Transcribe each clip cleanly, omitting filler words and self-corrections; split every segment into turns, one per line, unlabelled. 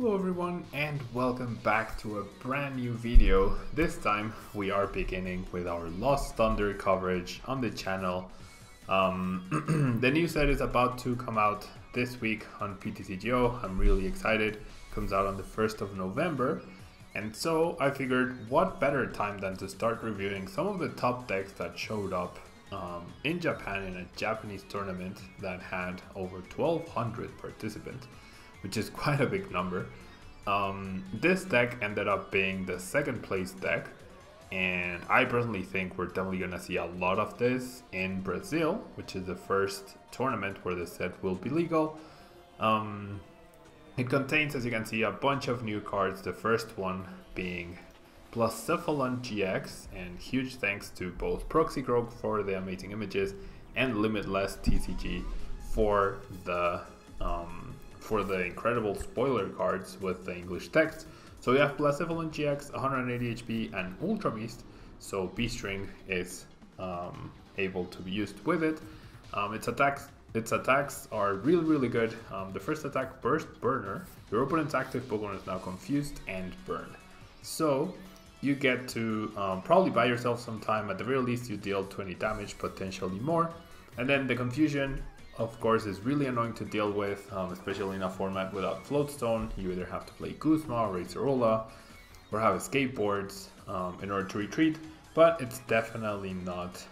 Hello everyone and welcome back to a brand new video. This time we are beginning with our Lost Thunder coverage on the channel. The new set is about to come out this week on PTCGO. I'm really excited. It comes out on the 1st of November. And so I figured what better time than to start reviewing some of the top decks that showed up in Japan in a Japanese tournament that had over 1,200 participants, which is quite a big number. This deck ended up being the second place deck, and I personally think we're definitely going to see a lot of this in Brazil, which is the first tournament where the set will be legal. It contains, as you can see, a bunch of new cards, the first one being Blacephalon GX, and huge thanks to both Proxy Grog for the amazing images and Limitless TCG for the incredible spoiler cards with the English text. So we have Blacephalon GX, 180 HP and Ultra Beast, so B-String is able to be used with it. Its attacks are really good. The first attack, Burst Burner. Your opponent's active Pokemon is now confused and burned. So you get to probably buy yourself some time. At the very least you deal 20 damage, potentially more. And then the confusion, of course, is really annoying to deal with, especially in a format without Floatstone. You either have to play Guzma or Razorola or have skateboards in order to retreat, but it's definitely not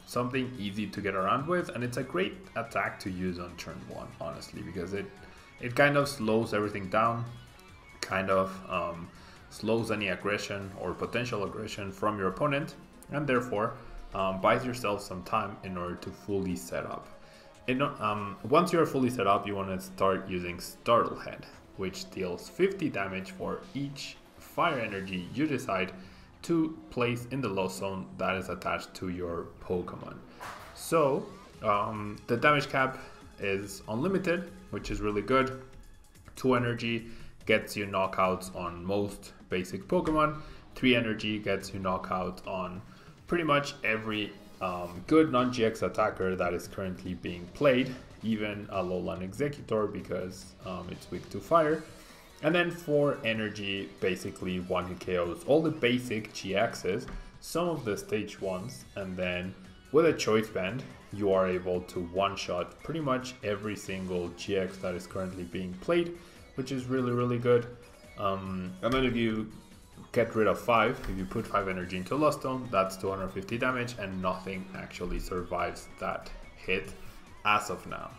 something easy to get around with, and it's a great attack to use on turn 1, honestly, because it kind of slows everything down, kind of slows any aggression or potential aggression from your opponent, and therefore buys yourself some time in order to fully set up. Once you're fully set up, you want to start using Startlehead, which deals 50 damage for each fire energy you decide to place in the lost zone that is attached to your Pokemon. So the damage cap is unlimited, which is really good. 2 energy gets you knockouts on most basic Pokemon. 3 energy gets you knockout on pretty much every good non-GX attacker that is currently being played, even a Alolan Executor, because it's weak to fire. And then 4 energy basically one-hit KOs all the basic GXs, some of the stage 1s, and then with a choice band you are able to one-shot pretty much every single GX that is currently being played, which is really good. And then if you get rid of 5, if you put 5 energy into Lost Zone, that's 250 damage, and nothing actually survives that hit as of now,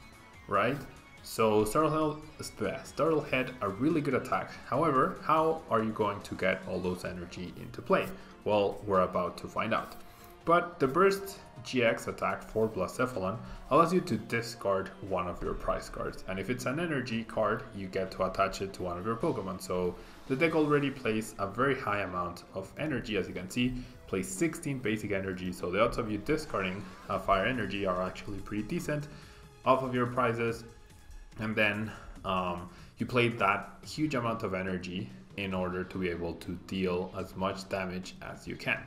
right? So Startlehead, a really good attack. However, how are you going to get all those energy into play? Well, we're about to find out. But the Burst GX attack for Blacephalon allows you to discard one of your prize cards, and if it's an energy card, you get to attach it to one of your Pokemon. So the deck already plays a very high amount of energy, as you can see, plays 16 basic energy, so the odds of you discarding a fire energy are actually pretty decent off of your prizes. And then you played that huge amount of energy in order to be able to deal as much damage as you can.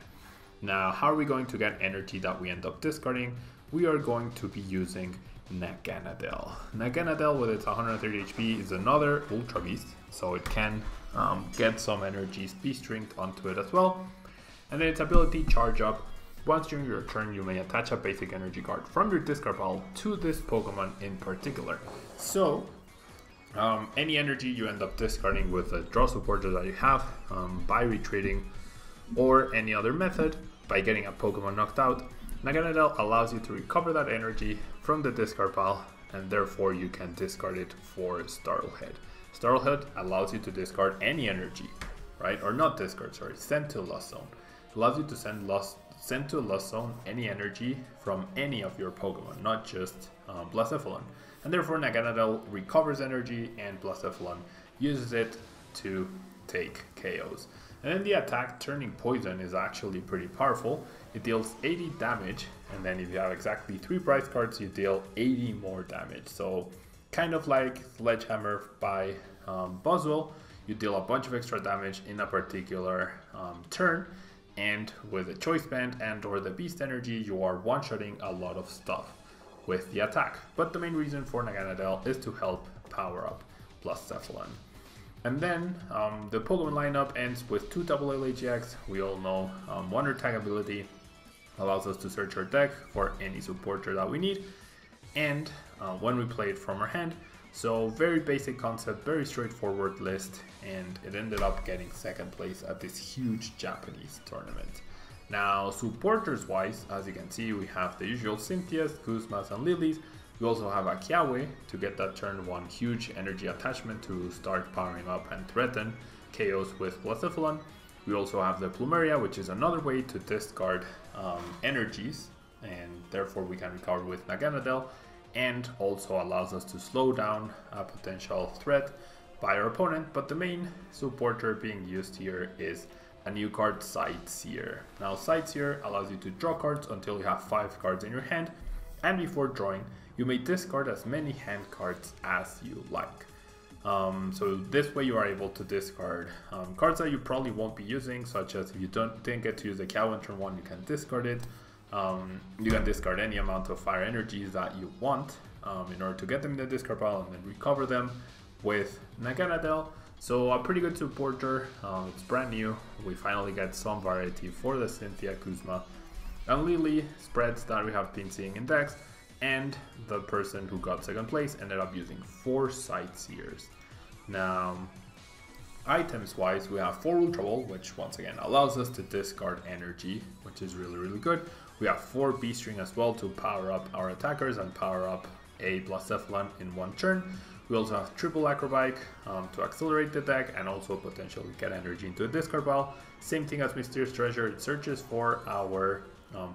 Now, how are we going to get energy that we end up discarding? We are going to be using NAGANADEL. NAGANADEL, with its 130 HP, is another Ultra Beast, so it can get some energy B-stringed onto it as well. And then its ability, Charge Up. Once during your turn, you may attach a basic energy card from your discard pile to this Pokemon in particular. So any energy you end up discarding with the draw supporter that you have, by retreating or any other method, by getting a Pokemon knocked out, NAGANADEL allows you to recover that energy from the discard pile, and therefore you can discard it for Startlehead. Startlehead allows you to discard any energy, right? Or not discard, sorry, send to Lost Zone. It allows you to send to a Lost Zone any energy from any of your Pokemon, not just Blacephalon. And therefore NAGANADEL recovers energy and Blacephalon uses it to take KOs. And then the attack, Turning Poison, is actually pretty powerful. It deals 80 damage, and then if you have exactly 3 prize cards, you deal 80 more damage. So kind of like Sledgehammer by Boswell, you deal a bunch of extra damage in a particular turn, and with a choice band and or the beast energy, you are one-shotting a lot of stuff with the attack. But the main reason for NAGANADEL is to help power up Blacephalon. And then the Pokemon lineup ends with 2 AA GX. We all know Wonder Tag ability allows us to search our deck for any supporter that we need, and when we play it from our hand. So very basic concept, very straightforward list, and it ended up getting 2nd place at this huge Japanese tournament. Now supporters wise, as you can see, we have the usual Cynthias, Guzmas and Lilies. We also have a Kiawe to get that turn 1 huge energy attachment to start powering up and threaten KOs with Blacephalon. We also have the Plumeria, which is another way to discard energies, and therefore we can recover with Naganadel, and also allows us to slow down a potential threat by our opponent. But the main supporter being used here is a new card, Sightseer. Now Sightseer allows you to draw cards until you have 5 cards in your hand, and before drawing you may discard as many hand cards as you like. So this way you are able to discard cards that you probably won't be using, such as if you didn't get to use the cow in turn 1, you can discard it. You can discard any amount of fire energies that you want in order to get them in the discard pile and then recover them with Naganadel. So a pretty good supporter. It's brand new. We finally get some variety for the Cynthia, Kuzma and Lily spreads that we have been seeing in decks. And the person who got 2nd place ended up using 4 Sightseers. Now, items wise, we have 4 Ultra Ball, which once again allows us to discard energy, which is really good. We have 4 B-String as well to power up our attackers and power up a Blacephalon in 1 turn. We also have triple Acrobike to accelerate the deck and also potentially get energy into a discard pile. Same thing as Mysterious Treasure, it searches for our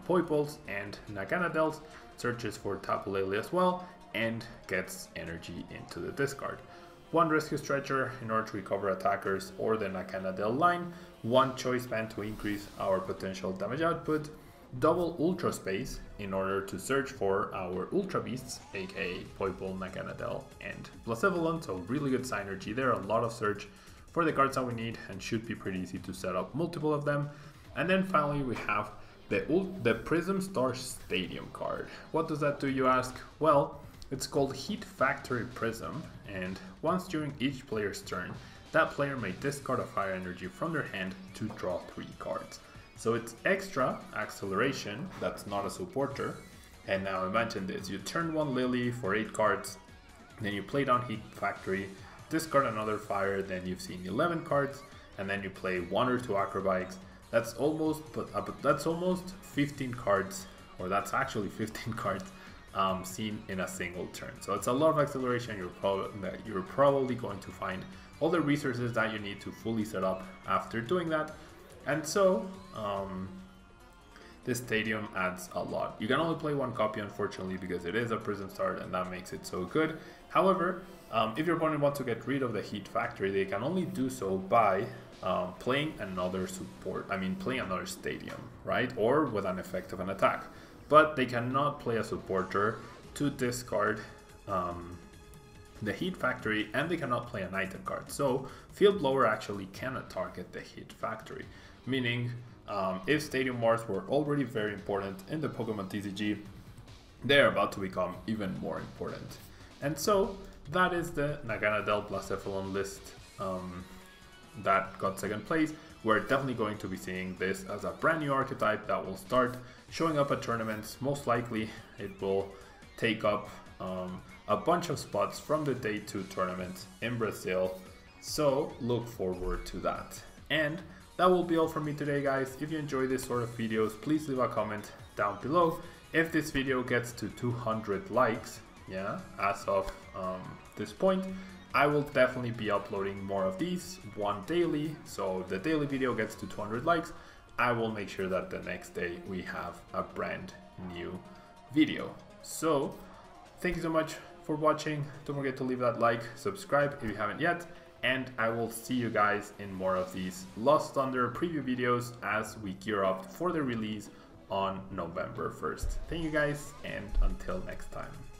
Poipoles, and Naganadels searches for Tapu Lele as well and gets energy into the discard. 1 Rescue Stretcher in order to recover attackers or the Naganadel line. 1 Choice Band to increase our potential damage output. Double Ultra Space in order to search for our Ultra Beasts, aka Poipole, Naganadel and Blacephalon. So really good synergy there, a lot of search for the cards that we need, and should be pretty easy to set up multiple of them. And then finally we have the Prism Star Stadium card. What does that do, you ask? Well, it's called Heat Factory Prism, and once during each player's turn, that player may discard a fire energy from their hand to draw 3 cards. So it's extra acceleration, that's not a supporter. And now imagine this, you turn 1 Lily for 8 cards, then you play down Heat Factory, discard another fire, then you've seen 11 cards, and then you play 1 or 2 Acrobikes. That's almost 15 cards, or that's actually 15 cards seen in a single turn. So it's a lot of acceleration. You're probably going to find all the resources that you need to fully set up after doing that. And so this stadium adds a lot. You can only play 1 copy, unfortunately, because it is a Prism Start, and that makes it so good. However, if your opponent wants to get rid of the Heat Factory, they can only do so by playing another playing another stadium, right? Or with an effect of an attack. But they cannot play a supporter to discard the Heat Factory, and they cannot play an item card. So Field Blower actually cannot target the Heat Factory, meaning if Stadium Wars were already very important in the Pokemon TCG, they're about to become even more important. And so that is the Naganadel Blacephalon list that got 2nd place. We're definitely going to be seeing this as a brand new archetype that will start showing up at tournaments. Most likely it will take up a bunch of spots from the Day 2 tournament in Brazil. So look forward to that. And that will be all from me today, guys. If you enjoy this sort of videos, please leave a comment down below. If this video gets to 200 likes, as of this point, I will definitely be uploading more of these, one daily. So if the daily video gets to 200 likes, I will make sure that the next day we have a brand new video. So thank you so much for watching. Don't forget to leave that like, subscribe if you haven't yet, and I will see you guys in more of these Lost Thunder preview videos as we gear up for the release on November 1st. Thank you guys, and until next time.